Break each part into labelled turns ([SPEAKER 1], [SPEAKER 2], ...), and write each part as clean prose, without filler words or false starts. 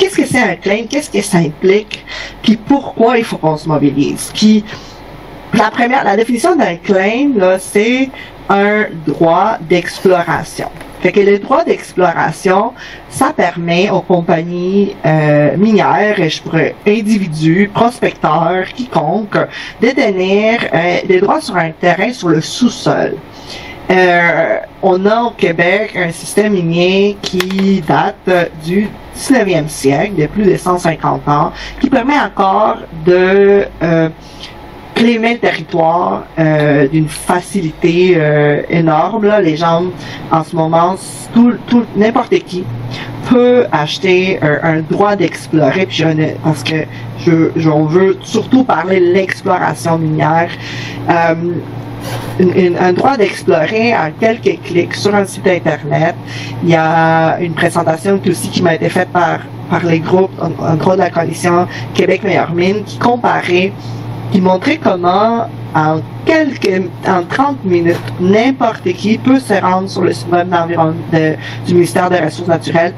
[SPEAKER 1] qu'est-ce que c'est un claim, qu'est-ce que ça implique, puis pourquoi il faut qu'on se mobilise. Puis la définition d'un claim, là, c'est un droit d'exploration. Fait que le droit d'exploration, ça permet aux compagnies minières, individus, prospecteurs, quiconque, de détenir des droits sur un terrain sur le sous-sol. On a au Québec un système minier qui date du 19e siècle, de plus de 150 ans, qui permet encore de claimer le territoire d'une facilité énorme. Là. Les gens, en ce moment, n'importe qui peut acheter un droit d'explorer, puis parce que on veut surtout parler de l'exploration minière. Un droit d'explorer en quelques clics sur un site internet. Il y a une présentation aussi qui m'a été faite par les groupes, en gros de la coalition Québec Meilleure Mine, qui montrait comment en 30 minutes, n'importe qui peut se rendre sur le site web du ministère des Ressources naturelles,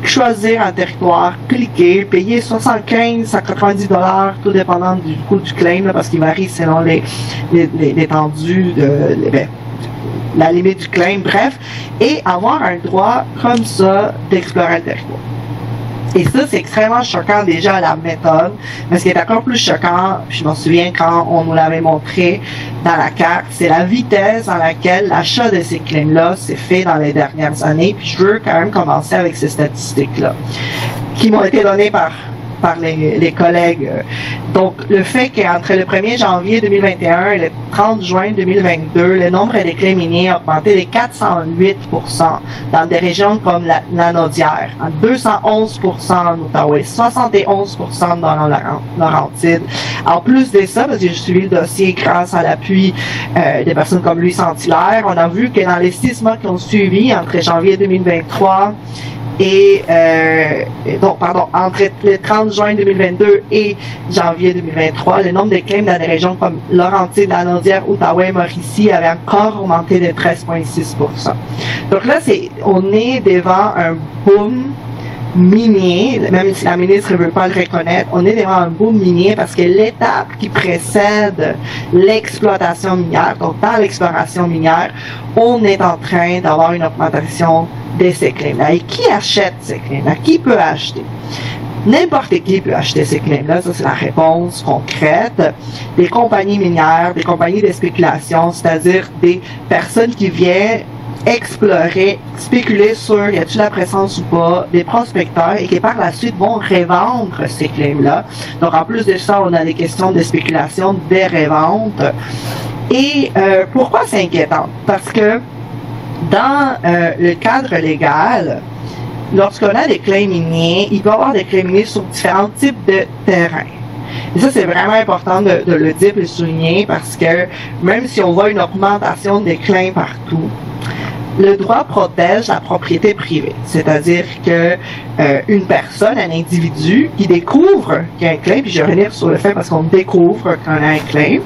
[SPEAKER 1] choisir un territoire, cliquer, payer 75 à 90 $, tout dépendant du coût du claim, là, parce qu'il varie selon l'étendue la limite du claim, bref, et avoir un droit comme ça d'explorer le territoire. Et ça, c'est extrêmement choquant déjà à la méthode, mais ce qui est encore plus choquant, je m'en souviens quand on nous l'avait montré dans la carte, c'est la vitesse dans laquelle l'achat de ces claims-là s'est fait dans les dernières années. Puis je veux quand même commencer avec ces statistiques-là, qui m'ont été données par les collègues. Donc, le fait qu'entre le 1er janvier 2021 et le 30 juin 2022, le nombre des claims miniers a augmenté de 408% dans des régions comme la Naudière, 211% en Outaouais, 71% dans la Laurentide. En plus de ça, parce que j'ai suivi le dossier grâce à l'appui des personnes comme Louis Saint-Hilaire, on a vu que dans les 6 mois qui ont suivi, entre janvier 2023 entre le 30 juin 2022 et janvier 2023, le nombre de claims dans des régions comme Laurentide, la Naudière, Outaouais, Mauricie avait encore augmenté de 13,6%. Donc là, on est devant un boom minier, même si la ministre ne veut pas le reconnaître, on est devant un boom minier parce que l'étape qui précède l'exploitation minière, donc dans l'exploration minière, on est en train d'avoir une augmentation de ces claims-là. Et qui achète ces claims-là? Qui peut acheter? N'importe qui peut acheter ces claims-là, ça c'est la réponse concrète. Des compagnies minières, des compagnies de spéculation, c'est-à-dire des personnes qui viennent explorer, spéculer sur y a-t-il la présence ou pas des prospecteurs et qui par la suite vont revendre ces claims-là. Donc en plus de ça, on a des questions de spéculation, des reventes. Et pourquoi c'est inquiétant? Parce que dans le cadre légal, lorsqu'on a des claims miniers, il peut y avoir des claims miniers sur différents types de terrains. Et ça, c'est vraiment important de le dire et de le souligner parce que même si on voit une augmentation des claims partout, le droit protège la propriété privée. C'est-à-dire que une personne, un individu qui découvre qu'il y a un claim, puis je vais revenir sur le fait parce qu'on découvre qu'on a un claim,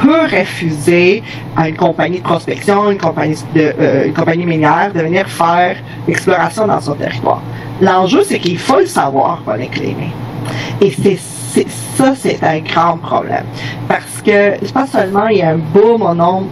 [SPEAKER 1] peut refuser à une compagnie de prospection, une compagnie minière de venir faire l'exploration dans son territoire. L'enjeu, c'est qu'il faut le savoir pour les claimer. Et c'est un grand problème. Parce que, c'est pas seulement il y a un boom au nombre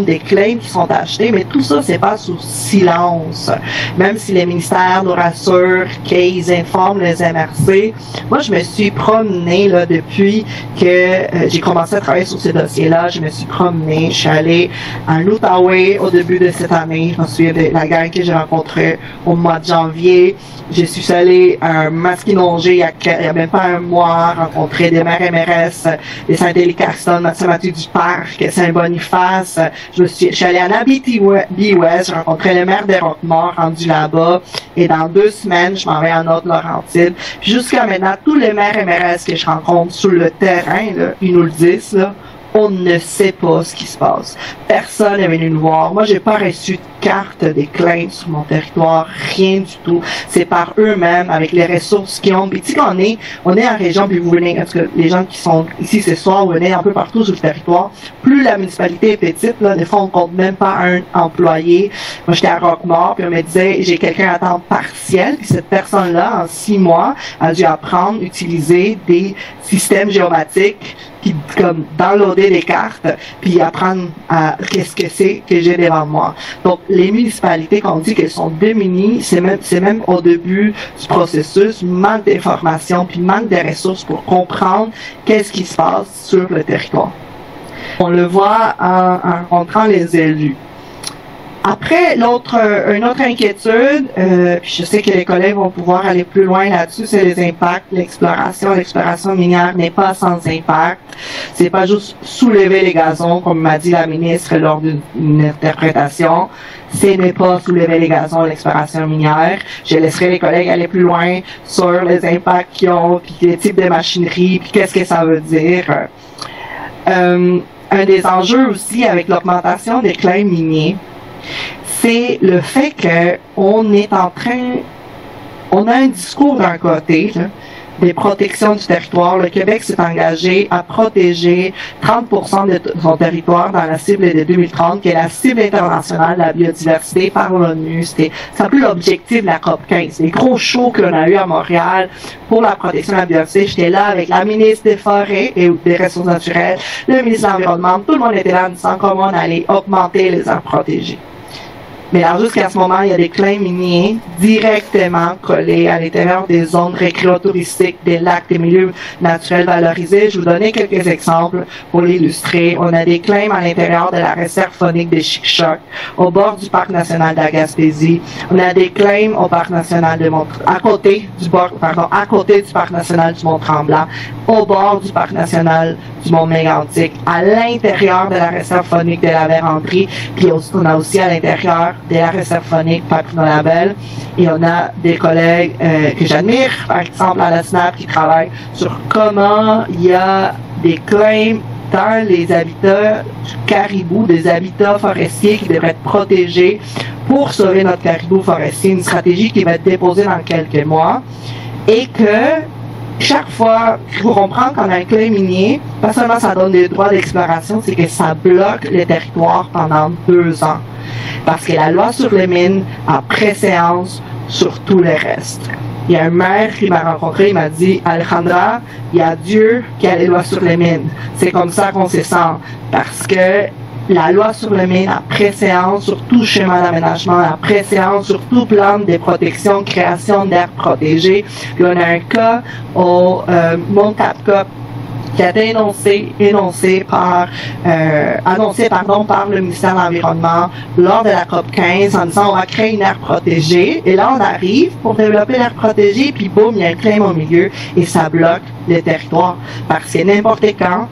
[SPEAKER 1] des claims qui sont achetés, mais tout ça, c'est pas sous silence. Même si les ministères nous rassurent qu'ils informent les MRC. Moi, je me suis promenée, là, depuis que j'ai commencé à travailler sur ces dossiers-là, je me suis promenée, je suis allée en Outaouais au début de cette année, je me souviens de la gang que j'ai rencontrée au mois de janvier. Je suis allée à Masquinongé il y a même pas un mois, rencontrer des maires MRS, des Saint-Élie-Carson, Saint-Mathieu-du-Parc, Saint-Boniface. Je suis allée en Abitibi-Ouest, j'ai rencontré le maire des Roquemort rendu là-bas, et dans 2 semaines, je m'en vais en Haute-Laurentide. Jusqu'à maintenant, tous les maires MRS que je rencontre sur le terrain, là, ils nous le disent, là, On ne sait pas ce qui se passe. Personne n'est venu nous voir. Moi, j'ai pas reçu de carte des claims sur mon territoire, rien du tout. C'est par eux-mêmes, avec les ressources qu'ils ont. Puis, tu sais, on est en région, puis vous venez, parce que les gens qui sont ici ce soir, vous venez un peu partout sur le territoire. Plus la municipalité est petite, là, des fois, on compte même pas un employé. Moi, j'étais à Roquemort, puis on me disait, j'ai quelqu'un à temps partiel, puis cette personne-là, en 6 mois, a dû apprendre à utiliser des systèmes géomatiques, puis comme downloader des cartes, puis apprendre à qu'est-ce que c'est que j'ai devant moi. Donc, les municipalités, quand on dit qu'elles sont démunies, c'est même au début du processus, manque d'informations, puis manque de ressources pour comprendre qu'est-ce qui se passe sur le territoire. On le voit en rencontrant les élus. Après, une autre inquiétude, puis je sais que les collègues vont pouvoir aller plus loin là-dessus, c'est les impacts, l'exploration. L'exploration minière n'est pas sans impact. C'est pas juste soulever les gazons, comme m'a dit la ministre lors d'une interprétation. Ce n'est pas soulever les gazons, l'exploration minière. Je laisserai les collègues aller plus loin sur les impacts qu'ils ont, puis les types de machinerie, puis qu'est-ce que ça veut dire. Un des enjeux aussi avec l'augmentation des claims miniers, c'est le fait qu'on a un discours d'un côté, là, des protections du territoire. Le Québec s'est engagé à protéger 30% de son territoire dans la cible de 2030, qui est la cible internationale de la biodiversité par l'ONU. C'est un peu l'objectif de la COP15. Les gros shows qu'on a eu à Montréal pour la protection de la biodiversité, j'étais là avec la ministre des Forêts et des Ressources naturelles, le ministre de l'Environnement, tout le monde était là en disant comment on allait augmenter les aires protégées. Mais alors, jusqu'à ce moment, il y a des claims miniers directement collés à l'intérieur des zones récréotouristiques, des lacs, des milieux naturels valorisés. Je vais vous donner quelques exemples pour l'illustrer. On a des claims à l'intérieur de la réserve faunique des Chic-Chocs, au bord du parc national de la Gaspésie. On a des claims au parc national de à côté du parc national du Mont-Tremblant, au bord du parc national du Mont-Mégantic, à l'intérieur de la réserve faunique de la Vérendrye, puis on a aussi à l'intérieur de la réserve faunique Papineau-Labelle. Et on a des collègues que j'admire, par exemple à la SNAP, qui travaillent sur comment il y a des claims dans les habitats du caribou, des habitats forestiers qui devraient être protégés pour sauver notre caribou forestier. Une stratégie qui va être déposée dans quelques mois. Et que chaque fois, il faut comprendre qu'on a un claim minier, pas seulement ça donne des droits d'exploration, c'est que ça bloque les territoires pendant 2 ans. Parce que la loi sur les mines a préséance sur tout le reste. Il y a un maire qui m'a rencontré, il m'a dit, Alejandra, il y a Dieu qui a les lois sur les mines. C'est comme ça qu'on se sent. Parce que la loi sur les mines a préséance sur tout schéma d'aménagement, a préséance sur tout plan de protection, création d'aires protégées. Puis on a un cas au Mont Cap-Cop qui a été annoncé par le ministère de l'Environnement lors de la COP15 en disant on va créer une aire protégée. Et là, on arrive pour développer l'aire protégée, puis boum, il y a un claim au milieu et ça bloque le territoire. Parce que n'importe quand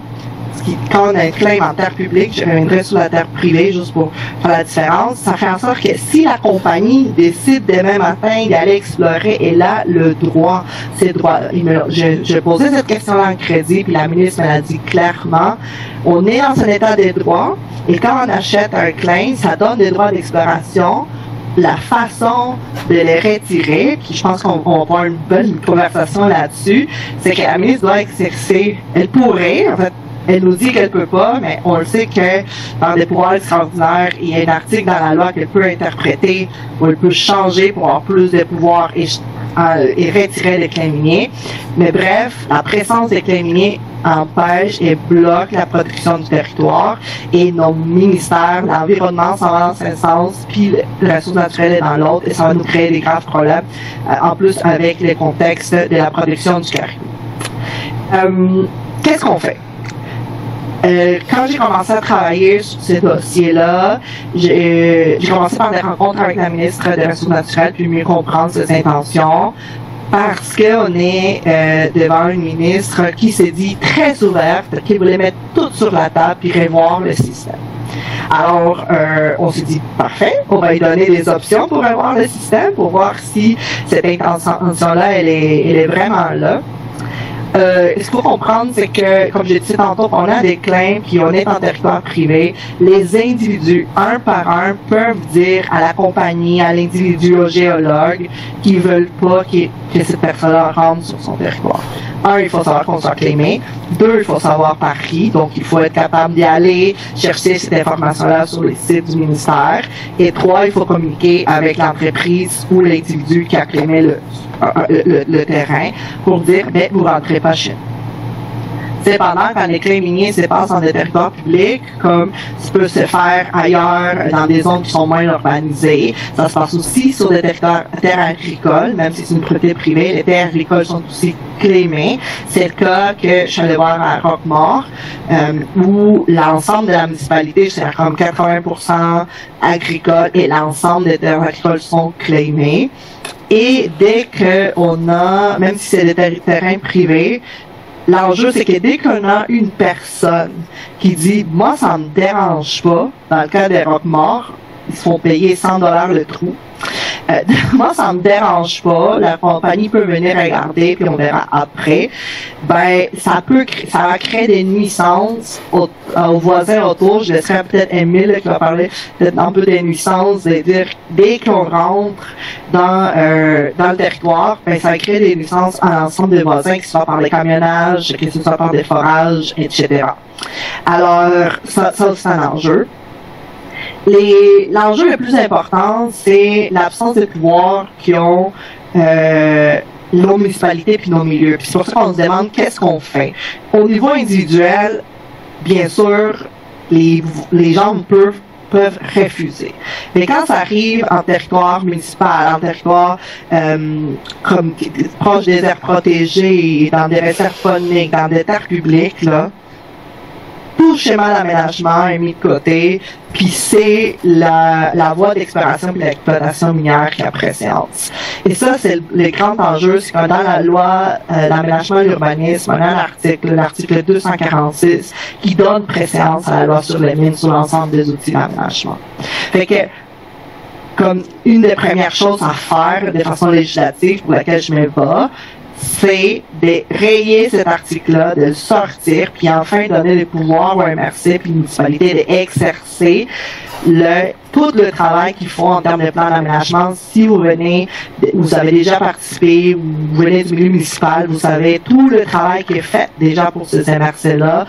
[SPEAKER 1] on a un claim en terre publique, je reviendrai sur la terre privée juste pour faire la différence, ça fait en sorte que si la compagnie décide demain matin d'aller explorer, elle a le droit, ces droits-là. Je posais cette question-là en crédit, puis la ministre me l'a dit clairement, on est dans un état des droits, et quand on achète un claim, ça donne des droits d'exploration. La façon de les retirer, puis je pense qu'on va avoir une bonne conversation là-dessus, c'est que la ministre doit exercer, elle pourrait, en fait, elle nous dit qu'elle peut pas, mais on le sait que par des pouvoirs extraordinaires, il y a un article dans la loi qu'elle peut interpréter où elle peut changer pour avoir plus de pouvoir et retirer les claims miniers. Mais bref, la présence des claims miniers empêche et bloque la protection du territoire et nos ministères, l'environnement s'en va dans un sens, puis les ressources naturelles est dans l'autre et ça va nous créer des graves problèmes, en plus avec les contextes de la protection du caribou. Qu'est-ce qu'on fait? Quand j'ai commencé à travailler sur ces dossiers-là, j'ai commencé par des rencontres avec la ministre des Ressources naturelles, puis mieux comprendre ses intentions, parce qu'on est devant une ministre qui s'est dit très ouverte, qui voulait mettre tout sur la table, puis revoir le système. Alors, on s'est dit, parfait, on va lui donner des options pour revoir le système, pour voir si cette intention-là, elle est vraiment là. Ce qu'il faut comprendre, c'est que, comme j'ai dit tantôt, on a des claims, puis on est en territoire privé. Les individus, un par un, peuvent dire à la compagnie, à l'individu, au géologue, qu'ils veulent pas que cette personne-là rentre sur son territoire. Un, il faut savoir qu'on soit claimé. Deux, il faut savoir par qui. Donc, il faut être capable d'y aller chercher cette information-là sur les sites du ministère. Et trois, il faut communiquer avec l'entreprise ou l'individu qui a claimé le terrain pour dire, ben, vous rentrez pas chez nous. Cependant, quand les claims miniers se passent dans des territoires publics, comme ça peut se faire ailleurs, dans des zones qui sont moins urbanisées, ça se passe aussi sur des terres agricoles, même si c'est une propriété privée, les terres agricoles sont aussi claimées. C'est le cas que je suis allée voir à Roquemort, où l'ensemble de la municipalité, c'est comme 80% agricole et l'ensemble des terres agricoles sont claimées. Et dès qu'on a, même si c'est des terrains privés, l'enjeu, c'est que dès qu'on a une personne qui dit « Moi, ça me dérange pas », dans le cas des Roquemort, ils se font payer 100$ le trou. Moi, ça me dérange pas, la compagnie peut venir regarder, puis on verra après. Ben, ça va créer des nuisances aux voisins autour. Je laisserai peut-être Émile qui va parler peut-être un peu des nuisances, de dire, dès qu'on rentre dans le territoire, ben, ça va créer des nuisances à l'ensemble des voisins, que ce soit par les camionnages, que ce soit par des forages, etc. Alors, ça c'est un enjeu. L'enjeu le plus important, c'est l'absence de pouvoir qu'ont nos municipalités puis nos milieux. Puis c'est pour ça qu'on se demande qu'est-ce qu'on fait. Au niveau individuel, bien sûr, les gens peuvent refuser. Mais quand ça arrive en territoire municipal, en territoire comme proche des aires protégées, dans des réserves fauniques, dans des terres publiques, là, tout schéma d'aménagement est mis de côté, puis c'est la voie d'exploration et d'exploitation minière qui a préséance. Et ça, c'est le grand enjeu, c'est que dans la loi d'aménagement et l'urbanisme, on a l'article 246 qui donne préséance à la loi sur les mines sur l'ensemble des outils d'aménagement. Fait que, comme une des premières choses à faire de façon législative pour laquelle je me bats, c'est de rayer cet article-là, de le sortir, puis enfin donner le pouvoir aux MRC puis aux municipalités d'exercer tout le travail qu'ils font en termes de plan d'aménagement. Si vous avez déjà participé, vous venez du milieu municipal, vous savez tout le travail qui est fait déjà pour ces MRC-là,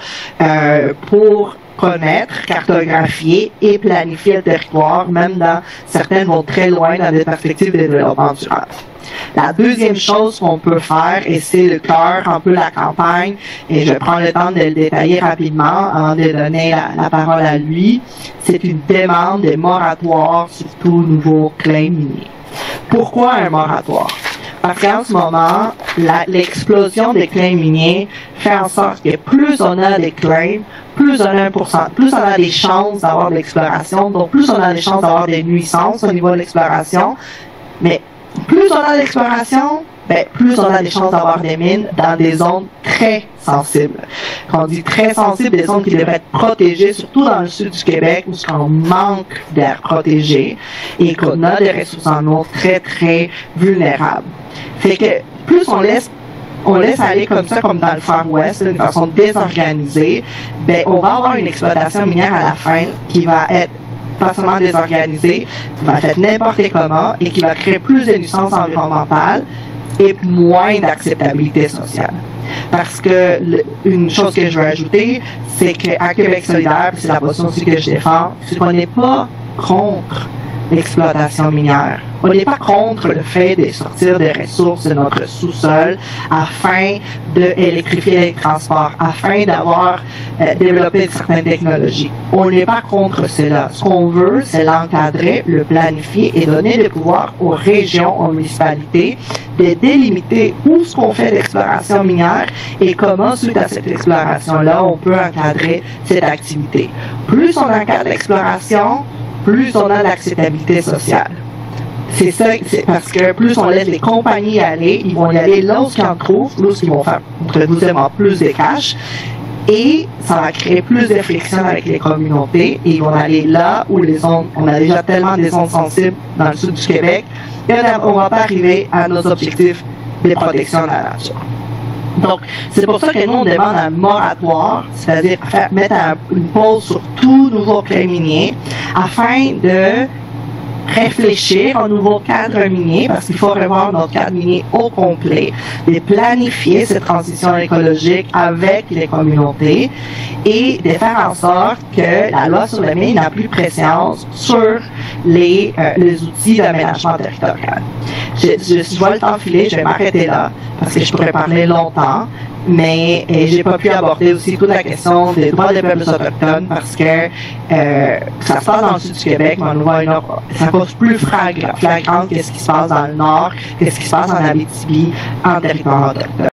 [SPEAKER 1] pour connaître, cartographier et planifier le territoire, même certaines vont très loin dans des perspectives de développement durable. La deuxième chose qu'on peut faire, et c'est le cœur un peu la campagne, et je prends le temps de le détailler rapidement avant de donner la parole à lui, c'est une demande de moratoire sur tout nouveau claim minier. Pourquoi un moratoire? Parce qu'en ce moment, l'explosion des claims miniers fait en sorte que plus on a des claims, plus on a des chances d'avoir de l'exploration, donc plus on a des chances d'avoir des nuisances au niveau de l'exploration, mais plus on a d'exploration, ben, plus on a des chances d'avoir des mines dans des zones très sensibles. Quand on dit très sensibles, des zones qui devraient être protégées, surtout dans le sud du Québec, où on manque d'air protégé et qu'on a des ressources en eau très, très vulnérables. Fait que plus on laisse aller comme ça, comme dans le Far West, d'une façon désorganisée, ben, on va avoir une exploitation minière à la fin qui va être pas seulement désorganisée, qui va être faite n'importe comment et qui va créer plus de nuisances environnementales et moins d'acceptabilité sociale. Parce que une chose que je veux ajouter, c'est qu'à Québec solidaire, c'est la position aussi que je défends, c'est qu'on n'est pas contre l'exploitation minière. On n'est pas contre le fait de sortir des ressources de notre sous-sol afin d'électrifier les transports, afin d'avoir développé certaines technologies. On n'est pas contre cela. Ce qu'on veut, c'est l'encadrer, le planifier et donner le pouvoir aux régions, aux municipalités de délimiter où ce qu'on fait d'exploration minière et comment, suite à cette exploration-là, on peut encadrer cette activité. Plus on encadre l'exploration, plus on a l'acceptabilité sociale. C'est ça, c'est parce que plus on laisse les compagnies aller, ils vont y aller là où ils en trouvent, là où ils vont faire, entre nous et moi, plus de cash, et ça va créer plus de friction avec les communautés, et ils vont aller là où les zones, on a déjà tellement des zones sensibles dans le sud du Québec, et on va pas arriver à nos objectifs de protection de la nature. Donc, c'est pour ça que nous, on demande un moratoire, c'est-à-dire mettre une pause sur tout nouveau claim minier, afin de réfléchir au nouveau cadre minier, parce qu'il faut revoir notre cadre minier au complet, de planifier cette transition écologique avec les communautés et de faire en sorte que la loi sur les mines n'a plus présence sur les outils d'aménagement territorial. Je vois le temps filer, je vais m'arrêter là, parce que je pourrais parler longtemps, mais j'ai pas pu aborder aussi toute la question des droits des peuples autochtones parce que ça se passe dans le sud du Québec, mais on le voit ça cause plus flagrant que ce qui se passe dans le nord, que ce qui se passe en Abitibi, en territoire autochtone.